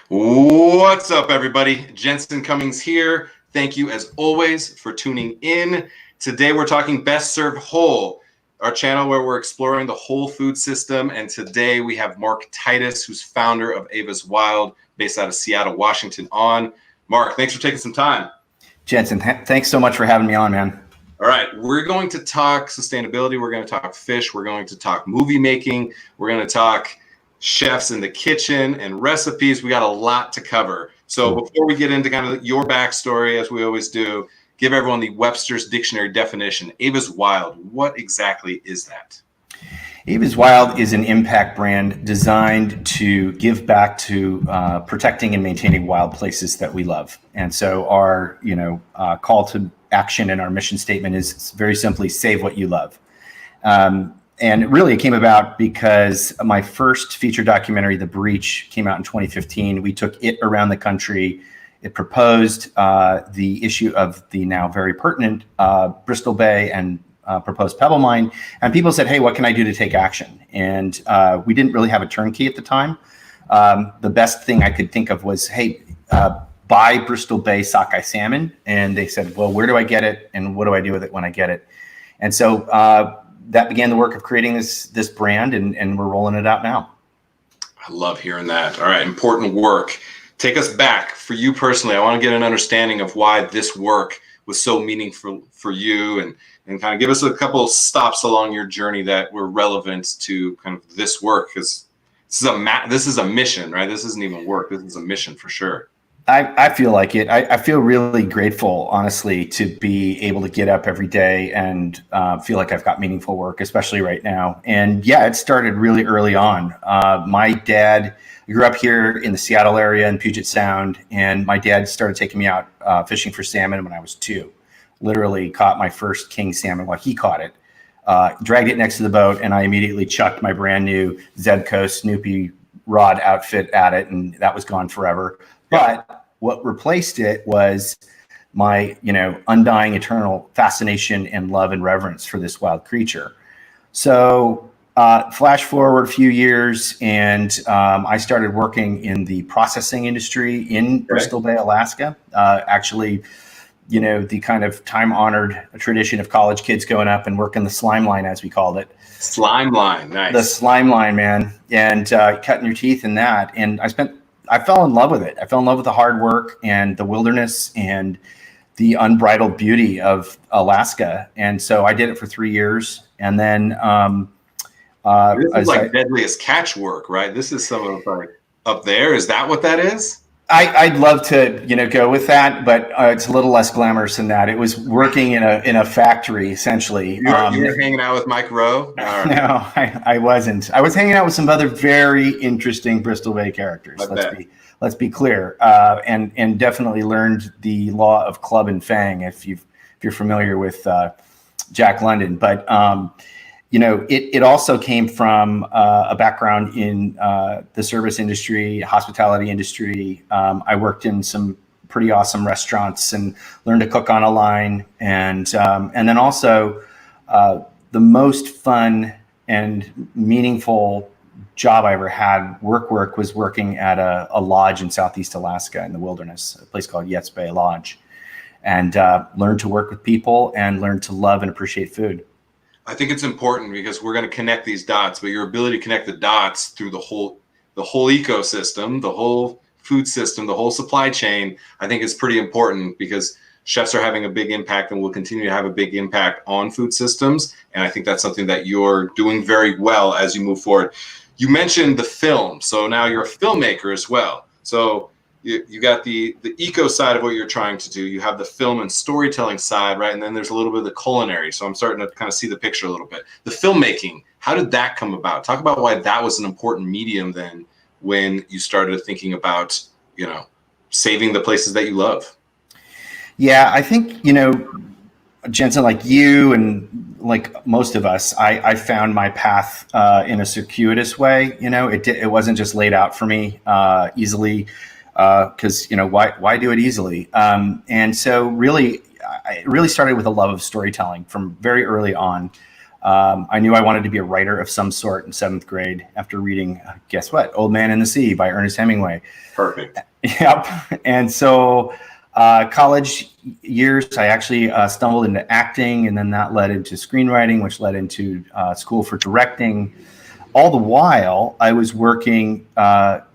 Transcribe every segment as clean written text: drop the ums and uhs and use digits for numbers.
What's up, everybody? Jensen Cummings here. Thank you, as always, for tuning in. Today, we're talking Best Served Whole, our channel where we're exploring the whole food system. And today, we have Mark Titus, who's founder of Ava's Wild, based out of Seattle, Washington, on. Mark, thanks for taking some time. Jensen, thanks so much for having me on, man. All right, we're going to talk sustainability. We're going to talk fish. We're going to talk movie making. We're going to talk chefs in the kitchen and recipes. We got a lot to cover. So before we get into kind of your backstory, as we always do, give everyone the Webster's Dictionary definition. Ava's Wild, what exactly is that? Ava's Wild is an impact brand designed to give back to protecting and maintaining wild places that we love. And so our call to action in our mission statement is very simply save what you love. And really it came about because my first feature documentary, The Breach, came out in 2015. We took it around the country. It proposed the issue of the now very pertinent Bristol Bay and proposed pebble mine. And people said, hey, what can I do to take action? And we didn't really have a turnkey at the time. The best thing I could think of was, hey, buy Bristol Bay sockeye salmon. And they said, well, where do I get it? And what do I do with it when I get it? And so that began the work of creating this brand, and we're rolling it out now. I love hearing that. All right, important work. Take us back for you personally. I want to get an understanding of why this work was so meaningful for you, and kind of give us a couple of stops along your journey that were relevant to kind of this work, because this is a mission, right? This isn't even work. This is a mission for sure. I feel like it. I feel really grateful, honestly, to be able to get up every day and feel like I've got meaningful work, especially right now. And yeah, it started really early on. My dad grew up here in the Seattle area in Puget Sound, and my dad started taking me out fishing for salmon when I was 2. Literally caught my first king salmon while he caught it, dragged it next to the boat, and I immediately chucked my brand new Zebco Snoopy rod outfit at it, and that was gone forever. But what replaced it was my, undying eternal fascination and love and reverence for this wild creature. So flash forward a few years, and I started working in the processing industry in Bristol Bay, Alaska. Actually, the kind of time-honored tradition of college kids going up and working the slime line, as we called it. Slime line, nice. The slime line, man, and cutting your teeth in that. And I fell in love with it. I fell in love with the hard work and the wilderness and the unbridled beauty of Alaska. And so I did it for 3 years. And then this is like deadliest catch work, right? This is some of like up there. Is that what that is? I'd love to, go with that, but it's a little less glamorous than that. It was working in a factory, essentially. You were hanging out with Mike Rowe? Right. No, I wasn't. I was hanging out with some other very interesting Bristol Bay characters. Let's be clear, and definitely learned the law of club and fang if you're familiar with Jack London, but. It also came from a background in the service industry, hospitality industry. I worked in some pretty awesome restaurants and learned to cook on a line. And then also the most fun and meaningful job I ever had, work was working at a lodge in Southeast Alaska in the wilderness, a place called Yetts Bay Lodge, and learned to work with people and learned to love and appreciate food. I think it's important because we're going to connect these dots, but your ability to connect the dots through the whole ecosystem, the whole food system, the whole supply chain, I think is pretty important because chefs are having a big impact and will continue to have a big impact on food systems. And I think that's something that you're doing very well as you move forward. You mentioned the film. So now you're a filmmaker as well. So you got the eco side of what you're trying to do. You have the film and storytelling side, right? And then there's a little bit of the culinary. So I'm starting to kind of see the picture a little bit. The filmmaking, how did that come about? Talk about why that was an important medium then when you started thinking about, saving the places that you love. Yeah, I think, Jensen, like you and like most of us, I found my path in a circuitous way. It wasn't just laid out for me easily. Because why do it easily? And so really, it really started with a love of storytelling from very early on. I knew I wanted to be a writer of some sort in 7th grade after reading, guess what, Old Man and the Sea by Ernest Hemingway. Perfect. Yep. And so college years, I actually stumbled into acting, and then that led into screenwriting, which led into school for directing. All the while, I was working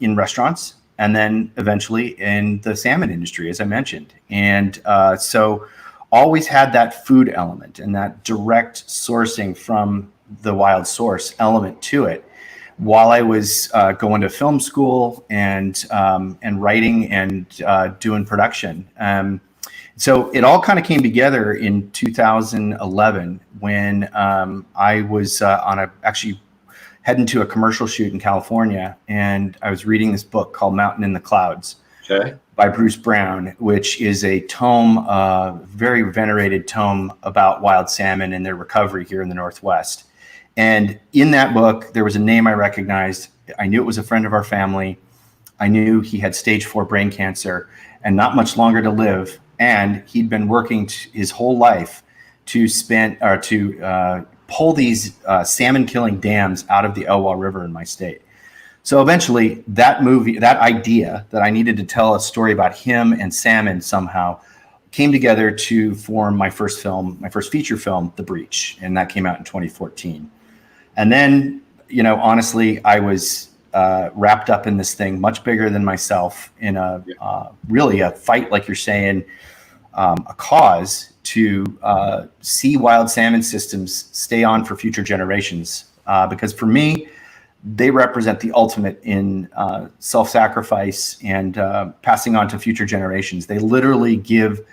in restaurants and then eventually in the salmon industry, as I mentioned. And so always had that food element and that direct sourcing from the wild source element to it while I was going to film school and writing and doing production. So it all kind of came together in 2011 when I was actually heading to a commercial shoot in California, and I was reading this book called Mountain in the Clouds. Okay. By Bruce Brown, which is a tome, very venerated tome about wild salmon and their recovery here in the Northwest. And in that book, there was a name I recognized. I knew it was a friend of our family. I knew he had stage 4 brain cancer and not much longer to live. And he'd been working his whole life to pull these salmon killing dams out of the Elwha River in my state. So eventually that idea that I needed to tell a story about him and salmon somehow came together to form my first feature film, The Breach. And that came out in 2014. And then, honestly, I was wrapped up in this thing much bigger than myself in really a fight, like you're saying, a cause to see wild salmon systems stay on for future generations. Because for me, they represent the ultimate in self-sacrifice and passing on to future generations. They literally give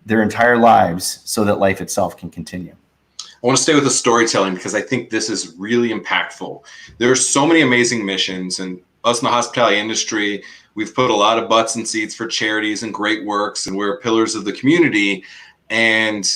their entire lives so that life itself can continue. I want to stay with the storytelling because I think this is really impactful. There are so many amazing missions, and us in the hospitality industry, we've put a lot of butts in seats for charities and great works, and we're pillars of the community. And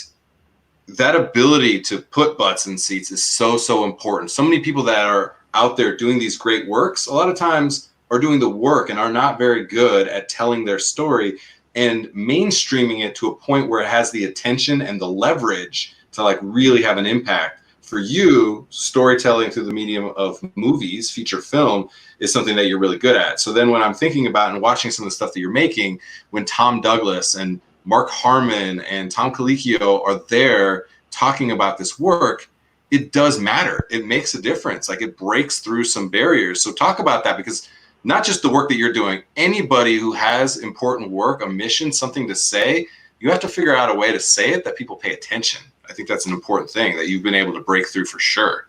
that ability to put butts in seats is so, so important. So many people that are out there doing these great works, a lot of times are doing the work and are not very good at telling their story and mainstreaming it to a point where it has the attention and the leverage to like really have an impact. For you, storytelling through the medium of movies, feature film, is something that you're really good at. So then when I'm thinking about and watching some of the stuff that you're making, when Tom Douglas and Mark Harmon and Tom Colicchio are there talking about this work, it does matter. It makes a difference. Like it breaks through some barriers. So talk about that, because not just the work that you're doing, anybody who has important work, a mission, something to say, you have to figure out a way to say it that people pay attention. I think that's an important thing that you've been able to break through for sure.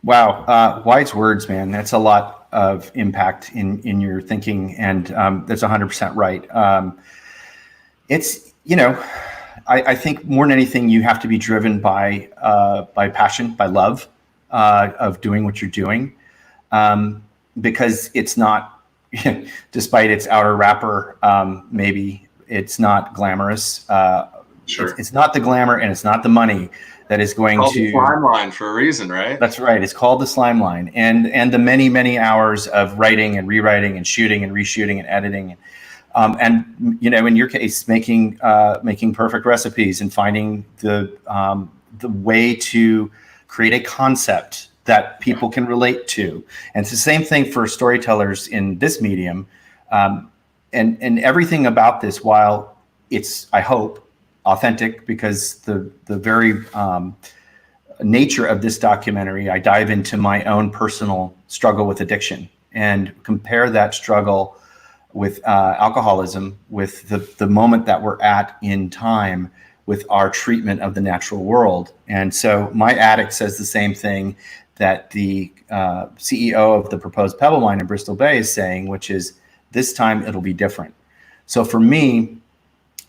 Wow. Wise words, man. That's a lot of impact in your thinking. And that's 100% right. It's, I think more than anything, you have to be driven by passion, by love of doing what you're doing, because it's not, despite its outer wrapper, maybe it's not glamorous. Sure. It's not the glamour and it's not the money that is going to. The slime line for a reason, right? That's right. It's called the slime line, and the many, many hours of writing and rewriting and shooting and reshooting and editing. And in your case, making perfect recipes and finding the way to create a concept that people can relate to. And it's the same thing for storytellers in this medium. And everything about this, while it's, I hope, authentic, because the very nature of this documentary, I dive into my own personal struggle with addiction and compare that struggle with alcoholism, with the moment that we're at in time with our treatment of the natural world. And so my addict says the same thing that the CEO of the proposed pebble mine in Bristol Bay is saying, which is, this time it'll be different. So for me,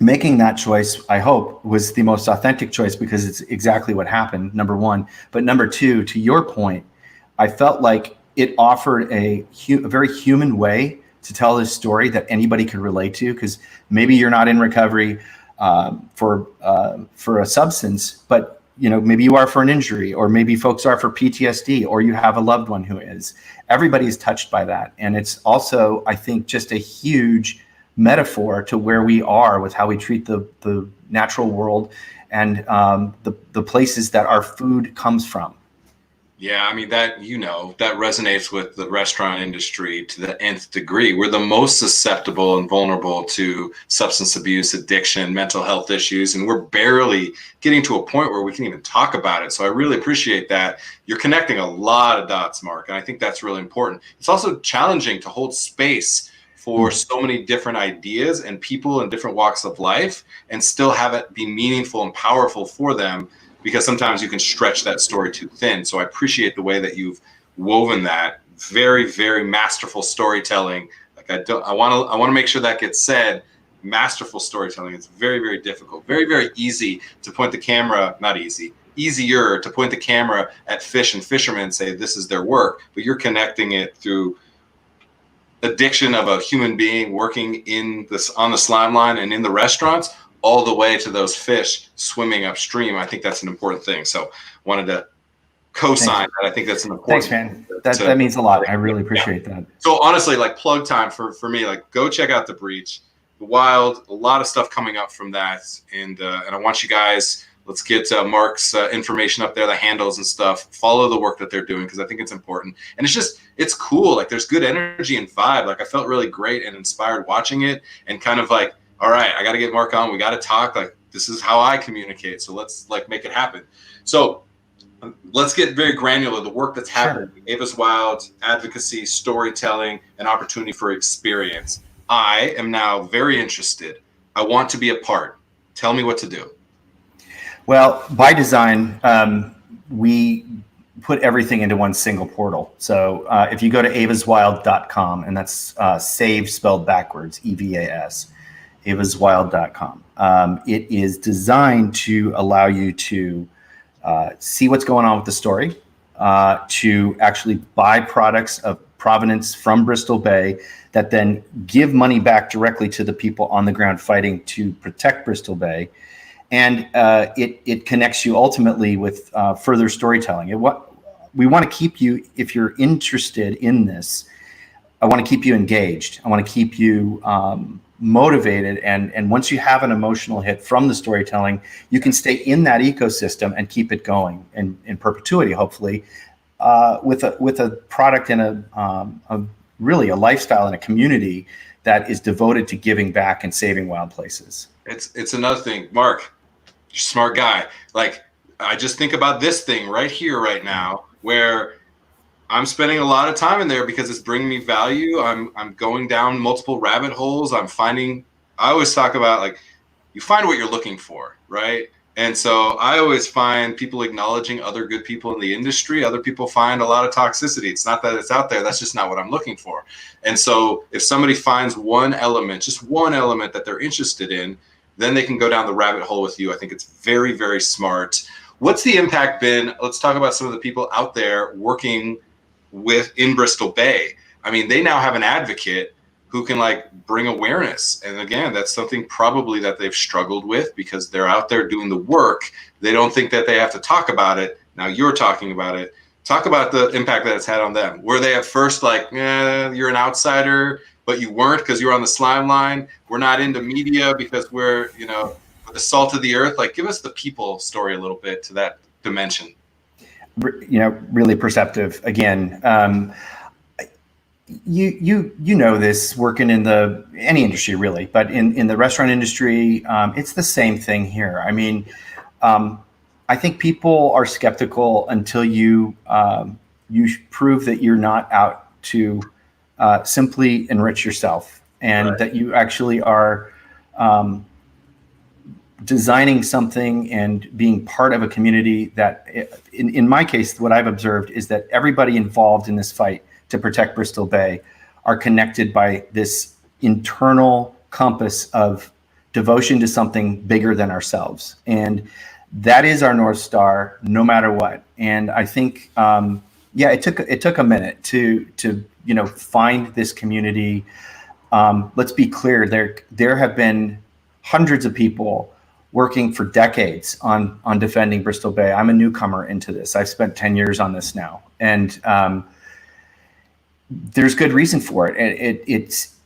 making that choice, I hope, was the most authentic choice, because it's exactly what happened, number one. But number two, to your point, I felt like it offered a very human way to tell this story that anybody could relate to, because maybe you're not in recovery for a substance, but maybe you are for an injury, or maybe folks are for PTSD, or you have a loved one who is. Everybody's touched by that. And it's also, I think, just a huge metaphor to where we are with how we treat the natural world and the places that our food comes from. Yeah, I mean that that resonates with the restaurant industry to the nth degree. We're the most susceptible and vulnerable to substance abuse, addiction, mental health issues, and we're barely getting to a point where we can even talk about it. So I really appreciate that. You're connecting a lot of dots, Mark, and I think that's really important. It's also challenging to hold space for so many different ideas and people in different walks of life and still have it be meaningful and powerful for them, because sometimes you can stretch that story too thin. So I appreciate the way that you've woven that. Very, very masterful storytelling. Like I want to make sure that gets said. Masterful storytelling. It's very, very difficult. Very, very easy to point the camera, not easy, easier to point the camera at fish and fishermen and say this is their work, but you're connecting it through addiction of a human being working on the slime line and in the restaurants, all the way to those fish swimming upstream. I think that's an important thing. So wanted to co-sign that. I think that's an important thing. Thanks, man. That means a lot. I really appreciate that. So honestly, like plug time for me, like go check out The Breach, The Wild, a lot of stuff coming up from that. And I want you guys, let's get Mark's information up there, the handles and stuff. Follow the work that they're doing, because I think it's important. And it's cool. Like there's good energy and vibe. Like I felt really great and inspired watching it, and kind of like, all right, I got to get Mark on. We got to talk. Like this is how I communicate. So let's like make it happen. So let's get very granular. The work that's happening, Ava's Wild, advocacy, storytelling, an opportunity for experience. I am now very interested. I want to be a part. Tell me what to do. Well, by design, we put everything into one single portal. So if you go to avaswild.com, and that's save spelled backwards, EVAS, avaswild.com. It is designed to allow you to see what's going on with the story, to actually buy products of provenance from Bristol Bay that then give money back directly to the people on the ground fighting to protect Bristol Bay. And it connects you ultimately with further storytelling. We want to keep you, if you're interested in this, I want to keep you engaged. I want to keep you motivated. And once you have an emotional hit from the storytelling, you can stay in that ecosystem and keep it going in perpetuity, hopefully, with a product and really a lifestyle and a community that is devoted to giving back and saving wild places. It's another thing, Mark, you're a smart guy. Like I just think about this thing right here, right now, where I'm spending a lot of time in there because it's bringing me value. I'm going down multiple rabbit holes. I always talk about, like, you find what you're looking for, right? And so I always find people acknowledging other good people in the industry. Other people find a lot of toxicity. It's not that it's out there. That's just not what I'm looking for. And so if somebody finds one element, just one element that they're interested in, then they can go down the rabbit hole with you. I think it's very, very smart. What's the impact been? Let's talk about some of the people out there working in Bristol Bay. I mean, they now have an advocate who can like bring awareness. And again, that's something probably that they've struggled with because they're out there doing the work. They don't think that they have to talk about it. Now you're talking about it. Talk about the impact that it's had on them. Were they at first like, you're an outsider, but you weren't because you were on the slime line? We're not into media because we're, the salt of the earth. Like, give us the people story a little bit to that dimension. Really perceptive. Again, you know this, working in any industry really, but in the restaurant industry, it's the same thing here. I mean, I think people are skeptical until you prove that you're not out to simply enrich yourself, and right, that you actually are designing something and being part of a community that, in my case, what I've observed is that everybody involved in this fight to protect Bristol Bay are connected by this internal compass of devotion to something bigger than ourselves. And that is our North Star, no matter what. And I think, it took a minute to find this community. Let's be clear, there have been hundreds of people working for decades on defending Bristol Bay. I'm a newcomer into this. I've spent 10 years on this now. And there's good reason for it.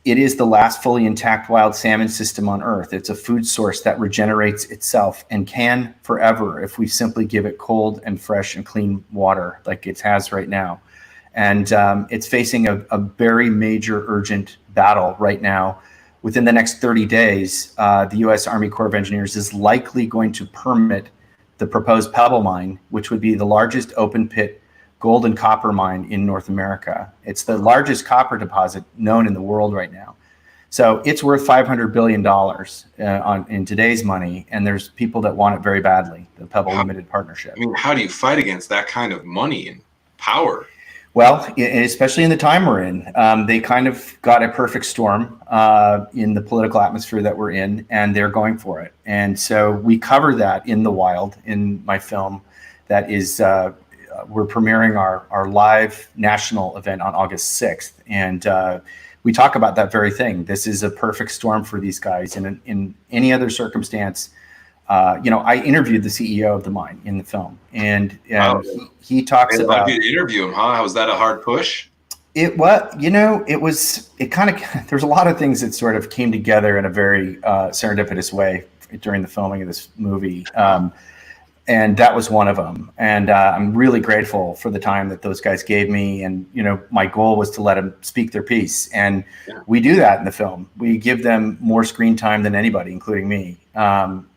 it is the last fully intact wild salmon system on Earth. It's a food source that regenerates itself and can forever if we simply give it cold and fresh and clean water like it has right now. And it's facing a very major urgent battle right now. Within the next 30 days, the U.S. Army Corps of Engineers is likely going to permit the proposed Pebble mine, which would be the largest open pit gold and copper mine in North America. It's the largest copper deposit known in the world right now. So it's worth $500 billion in today's money, and there's people that want it very badly, the Pebble Limited Partnership. I mean, how do you fight against that kind of money and power? Well, especially in the time we're in, they kind of got a perfect storm in the political atmosphere that we're in, and they're going for it. And so we cover that in the wild in my film that is we're premiering our live national event on August 6th. And we talk about that very thing. This is a perfect storm for these guys. And in any other circumstance, I interviewed the CEO of the mine in the film. And he talks about... You to interview him, huh? Was that a hard push? It kind of, there's a lot of things that sort of came together in a very serendipitous way during the filming of this movie. And that was one of them. And I'm really grateful for the time that those guys gave me. And, my goal was to let them speak their piece. And we do that in the film. We give them more screen time than anybody, including me.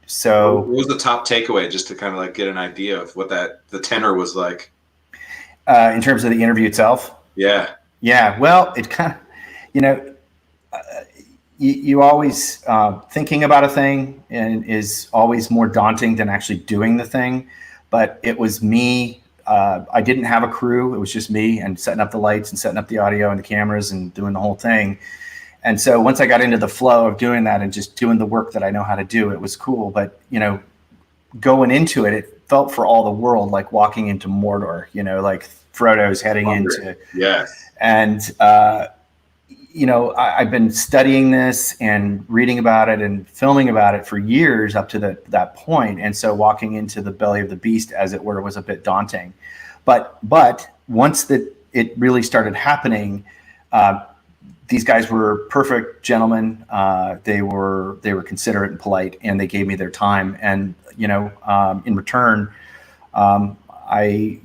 So what was the top takeaway, just to kind of like get an idea of what the tenor was like? In terms of the interview itself? Yeah. Yeah. Well, it kind of, you always thinking about a thing and is always more daunting than actually doing the thing. But it was me. I didn't have a crew. It was just me and setting up the lights and setting up the audio and the cameras and doing the whole thing. And so once I got into the flow of doing that and just doing the work that I know how to do, it was cool. But, going into it, it felt for all the world like walking into Mordor, like Frodo's heading into. Yes. And, I've been studying this and reading about it and filming about it for years up to that point. And so walking into the belly of the beast, as it were, was a bit daunting. But once it really started happening, these guys were perfect gentlemen. They were considerate and polite, and they gave me their time. And in return, I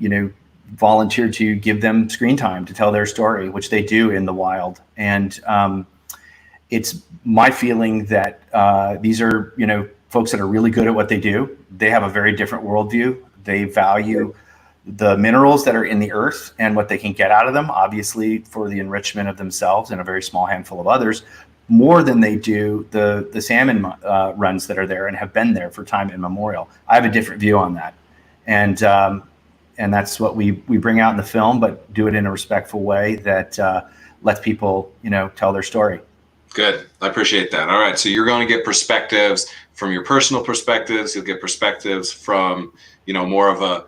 volunteered to give them screen time to tell their story, which they do in the wild. And it's my feeling that these are folks that are really good at what they do. They have a very different worldview. They value the minerals that are in the earth and what they can get out of them, obviously for the enrichment of themselves and a very small handful of others, more than they do the salmon runs that are there and have been there for time immemorial. I have a different view on that. And that's what we bring out in the film, but do it in a respectful way that lets people, tell their story. Good. I appreciate that. All right. So you're going to get perspectives from your personal perspectives. You'll get perspectives from, more of a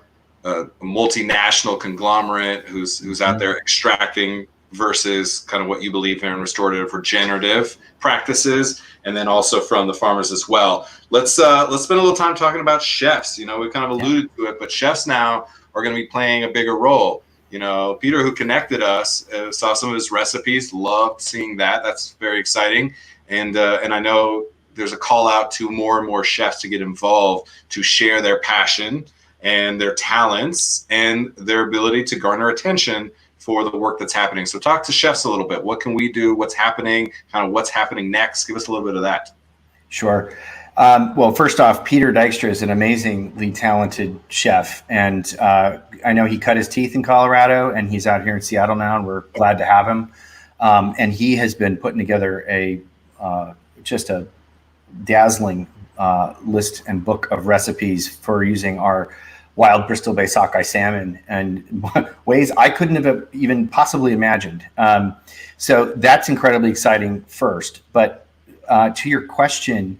multinational conglomerate who's out there extracting versus kind of what you believe in restorative, regenerative practices, and then also from the farmers as well. Let's spend a little time talking about chefs. We've kind of alluded to it, but chefs now are going to be playing a bigger role. Peter, who connected us, saw some of his recipes, loved seeing that. That's very exciting. And I know there's a call out to more and more chefs to get involved, to share their passion and their talents and their ability to garner attention for the work that's happening. So talk to chefs a little bit. What can we do? What's happening? Kind of what's happening next? Give us a little bit of that. Sure. Well, first off, Peter Dykstra is an amazingly talented chef. And I know he cut his teeth in Colorado, and he's out here in Seattle now, and we're glad to have him. And he has been putting together just a dazzling list and book of recipes for using our wild Bristol Bay sockeye salmon and ways I couldn't have even possibly imagined. So that's incredibly exciting first. But to your question,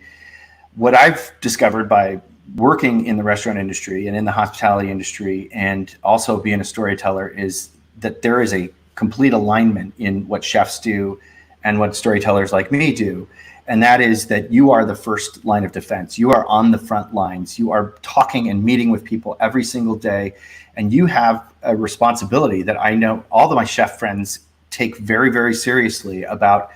what I've discovered by working in the restaurant industry and in the hospitality industry and also being a storyteller is that there is a complete alignment in what chefs do and what storytellers like me do. And that is that you are the first line of defense. You are on the front lines. You are talking and meeting with people every single day. And you have a responsibility that I know all of my chef friends take very, very seriously about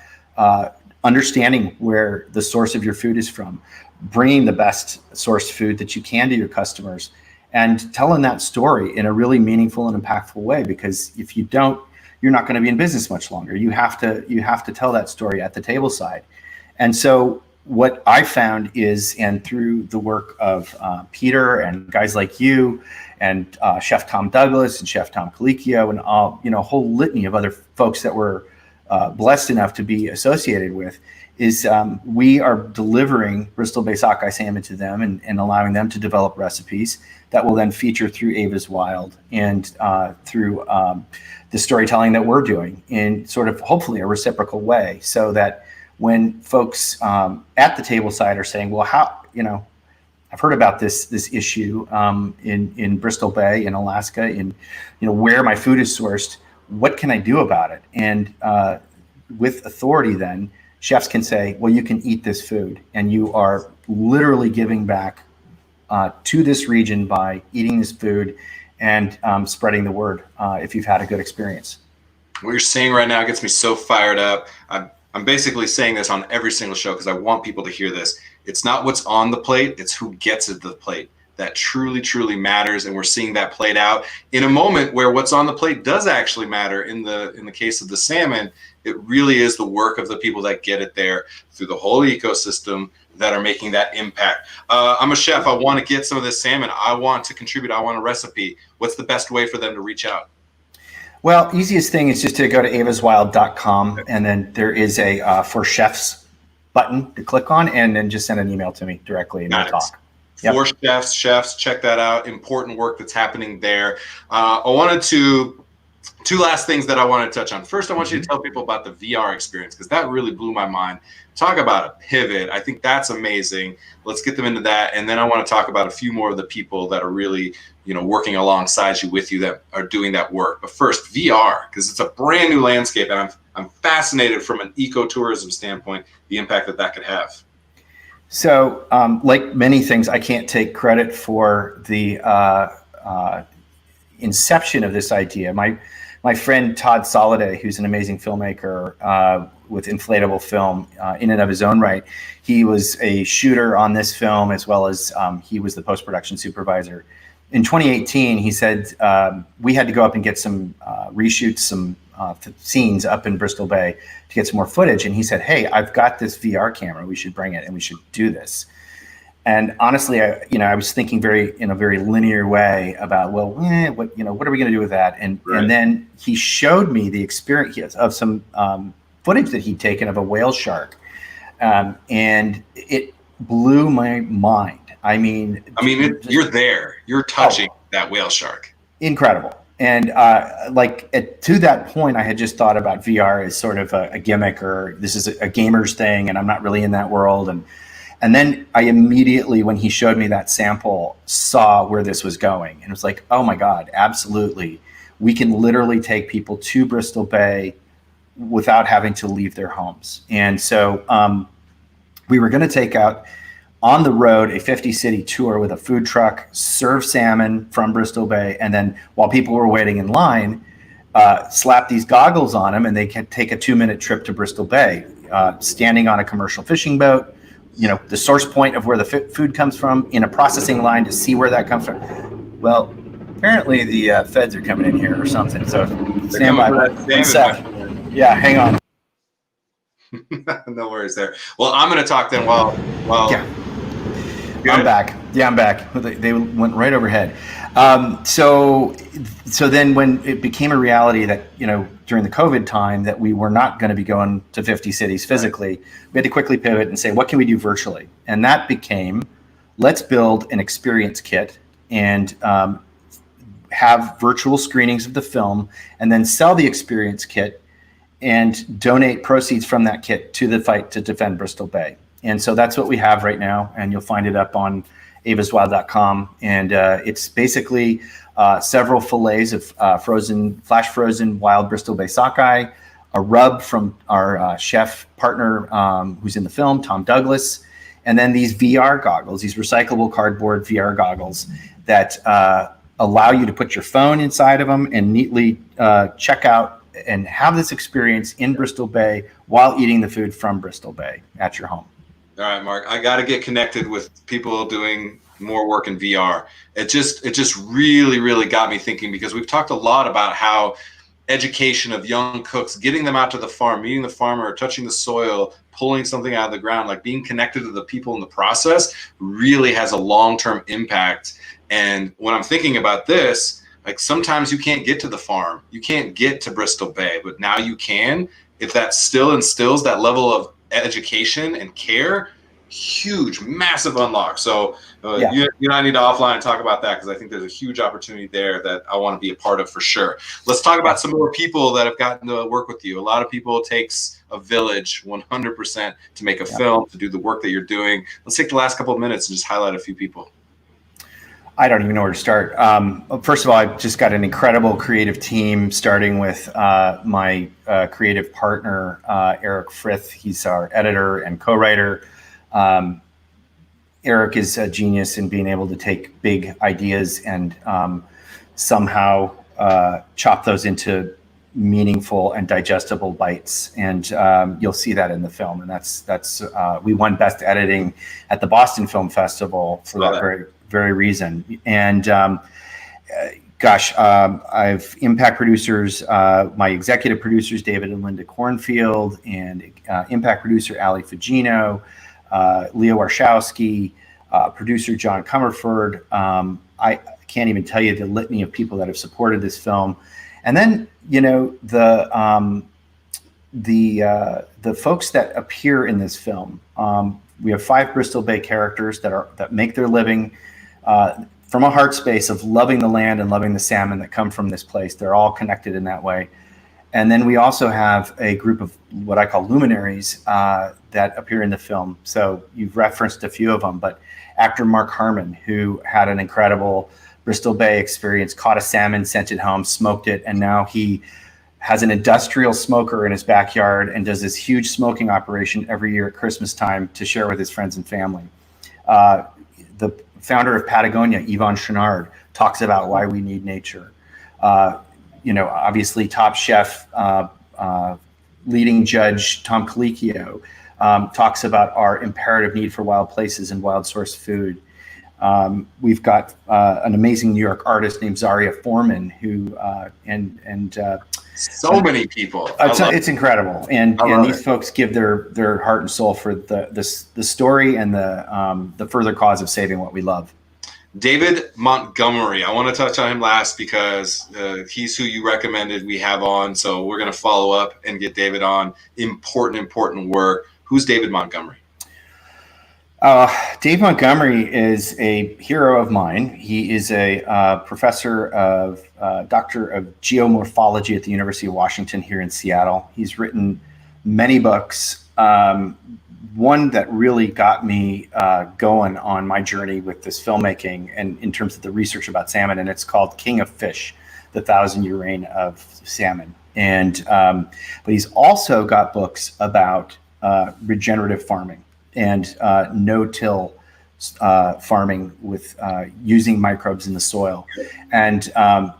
understanding where the source of your food is from, bringing the best sourced food that you can to your customers, and telling that story in a really meaningful and impactful way. Because if you don't, you're not going to be in business much longer. You have to tell that story at the table side. And so what I found is, and through the work of Peter and guys like you and Chef Tom Douglas and Chef Tom Colicchio and all, a whole litany of other folks that we're blessed enough to be associated with, is we are delivering Bristol Bay sockeye salmon to them and allowing them to develop recipes that will then feature through Ava's Wild and through the storytelling that we're doing in sort of hopefully a reciprocal way, so that when folks at the table side are saying, well, how, I've heard about this issue in Bristol Bay in Alaska, in where my food is sourced, what can I do about it? And with authority, then chefs can say, well, you can eat this food, and you are literally giving back to this region by eating this food and spreading the word if you've had a good experience. What you're saying right now gets me so fired up. I'm basically saying this on every single show because I want people to hear this. It's not what's on the plate, it's who gets it to the plate that truly, truly matters. And we're seeing that played out in a moment where what's on the plate does actually matter. In the case of the salmon, it really is the work of the people that get it there through the whole ecosystem that are making that impact. I'm a chef. I want to get some of this salmon. I want to contribute. I want a recipe. What's the best way for them to reach out? Well, easiest thing is just to go to avaswild.com, and then there is a for chefs button to click on, and then just send an email to me directly and we'll talk. For chefs, check that out. Important work that's happening there. I wanted to, two last things that I want to touch on. First, I want you to tell people about the VR experience, because that really blew my mind. Talk about a pivot. I think that's amazing. Let's get them into that. And then I want to talk about a few more of the people that are really, working alongside you, with you, that are doing that work. But first, VR, because it's a brand new landscape, and I'm fascinated from an ecotourism standpoint, the impact that could have. So, like many things, I can't take credit for the inception of this idea. My friend Todd Soliday, who's an amazing filmmaker with inflatable film in and of his own right, he was a shooter on this film, as well as he was the post-production supervisor. In 2018, he said we had to go up and get some reshoots, some scenes up in Bristol Bay to get some more footage. And he said, hey, I've got this VR camera. We should bring it and we should do this. And honestly, I was thinking in a very linear way about, well, what are we going to do with that? And then he showed me the experience of some footage that he'd taken of a whale shark, and it blew my mind. I mean, you're there, you're touching that whale shark. Incredible. And to that point, I had just thought about VR as sort of a gimmick, or this is a gamer's thing, and I'm not really in that world. And then I immediately, when he showed me that sample, saw where this was going. And it was like, oh my God, absolutely. We can literally take people to Bristol Bay without having to leave their homes. And so we were going to take out on the road a 50-city tour with a food truck, serve salmon from Bristol Bay, and then while people were waiting in line, slap these goggles on them, and they can take a 2-minute trip to Bristol Bay, standing on a commercial fishing boat, the source point of where the food comes from, in a processing line to see where that comes from. Well, apparently the feds are coming in here or something, so stand by. One sec. Yeah, hang on. No worries there. Well, I'm going to talk then while yeah. I'm back. Yeah, I'm back. They went right overhead. So then when it became a reality that, during the COVID time, that we were not going to be going to 50 cities physically, we had to quickly pivot and say, what can we do virtually? And that became, let's build an experience kit and have virtual screenings of the film, and then sell the experience kit and donate proceeds from that kit to the fight to defend Bristol Bay. And so that's what we have right now, and you'll find it up on avaswild.com. And it's basically several fillets of flash frozen wild Bristol Bay sockeye, a rub from our chef partner who's in the film, Tom Douglas, and then these VR goggles, these recyclable cardboard VR goggles that allow you to put your phone inside of them and neatly check out and have this experience in Bristol Bay while eating the food from Bristol Bay at your home. All right, Mark, I got to get connected with people doing more work in VR. It just really, really got me thinking, because we've talked a lot about how education of young cooks, getting them out to the farm, meeting the farmer, touching the soil, pulling something out of the ground, like being connected to the people in the process, really has a long-term impact. And when I'm thinking about this, like sometimes you can't get to the farm, you can't get to Bristol Bay, but now you can. If that still instills that level of education and care, huge, massive unlock. So you and I need to offline and talk about that, because I think there's a huge opportunity there that I want to be a part of for sure. Let's talk about some more people that have gotten to work with you. A lot of people, it takes a village 100% to make a film, to do the work that you're doing. Let's take the last couple of minutes and just highlight a few people. I don't even know where to start. First of all, I've just got an incredible creative team, starting with my creative partner, Eric Frith. He's our editor and co-writer. Eric is a genius in being able to take big ideas and somehow chop those into meaningful and digestible bites. And you'll see that in the film. And that's we won Best Editing at the Boston Film Festival for that very reason. And I've impact producers, my executive producers, David and Linda Cornfield, and impact producer, Ali Fugino, Leo Warshawski, producer John Comerford. I can't even tell you the litany of people that have supported this film. And then, you know, the folks that appear in this film. We have 5 Bristol Bay characters that make their living from a heart space of loving the land and loving the salmon that come from this place. They're all connected in that way. And then we also have a group of what I call luminaries that appear in the film. So you've referenced a few of them, but actor Mark Harmon, who had an incredible Bristol Bay experience, caught a salmon, sent it home, smoked it, and now he has an industrial smoker in his backyard and does this huge smoking operation every year at Christmas time to share with his friends and family. The founder of Patagonia, Yvonne Chenard, talks about why we need nature. Obviously Top Chef, leading judge Tom Colicchio talks about our imperative need for wild places and wild source food. We've got an amazing New York artist named Zaria Foreman, who so many people. It's incredible, and these folks give their heart and soul for the story and the further cause of saving what we love. David Montgomery, I want to touch on him last because he's who you recommended we have on. So we're going to follow up and get David on. Important work. Who's David Montgomery? Dave Montgomery is a hero of mine. He is a professor of doctor of geomorphology at the University of Washington here in Seattle. He's written many books. One that really got me going on my journey with this filmmaking and in terms of the research about salmon, and it's called King of Fish, the 1,000-Year Reign of Salmon. And but he's also got books about regenerative farming and no-till farming with using microbes in the soil. And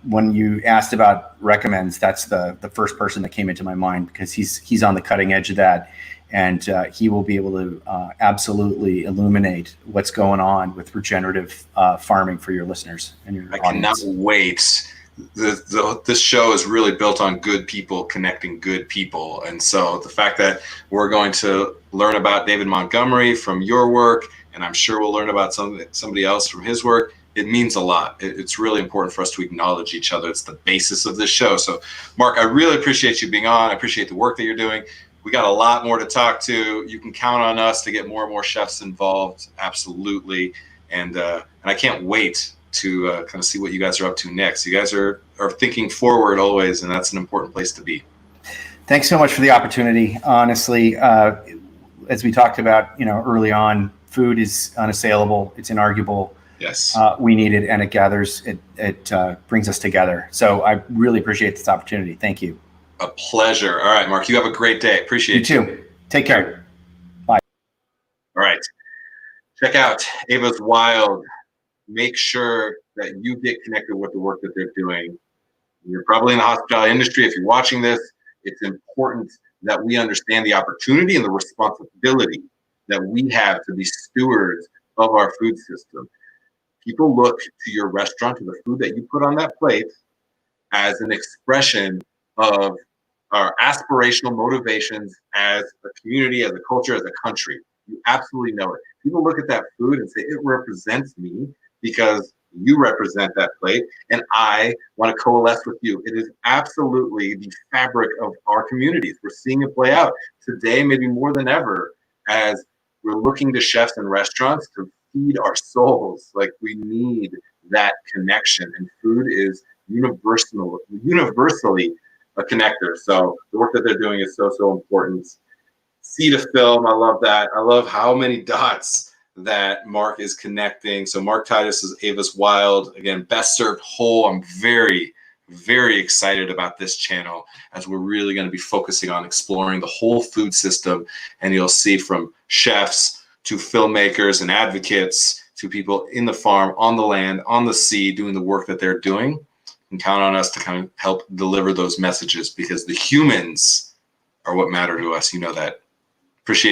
when you asked about recommends, that's the first person that came into my mind, because he's on the cutting edge of that. And he will be able to absolutely illuminate what's going on with regenerative farming for your listeners and your audience. I cannot wait. This show is really built on good people connecting good people. And so the fact that we're going to learn about David Montgomery from your work, and I'm sure we'll learn about somebody else from his work, it means a lot. It's really important for us to acknowledge each other. It's the basis of this show. So, Mark, I really appreciate you being on. I appreciate the work that you're doing. We got a lot more to talk to. You can count on us to get more and more chefs involved. Absolutely. And I can't wait to kind of see what you guys are up to next. You guys are thinking forward always, and that's an important place to be. Thanks so much for the opportunity. Honestly, as we talked about, early on, food is unassailable. It's inarguable. Yes. We need it, and it gathers. It brings us together. So I really appreciate this opportunity. Thank you. A pleasure. All right, Mark, you have a great day. Appreciate you. You too. Take care. Bye. All right. Check out Ava's Wild. Make sure that you get connected with the work that they're doing. You're probably in the hospitality industry. If you're watching this, it's important that we understand the opportunity and the responsibility that we have to be stewards of our food system. People look to your restaurant, to the food that you put on that plate, as an expression of our aspirational motivations as a community, as a culture, as a country. You absolutely know it. People look at that food and say, it represents me because you represent that plate, and I want to coalesce with you. It is absolutely the fabric of our communities. We're seeing it play out today, maybe more than ever, as we're looking to chefs and restaurants to feed our souls. Like, we need that connection, and food is universally a connector. So the work that they're doing is so important. See to film, I love that. I love how many dots that Mark is connecting. So Mark Titus is Ava's Wild. Again, best served whole. I'm very, very excited about this channel, as we're really going to be focusing on exploring the whole food system. And you'll see from chefs to filmmakers and advocates to people in the farm, on the land, on the sea, doing the work that they're doing. And count on us to kind of help deliver those messages, because the humans are what matter to us. You know that. Appreciate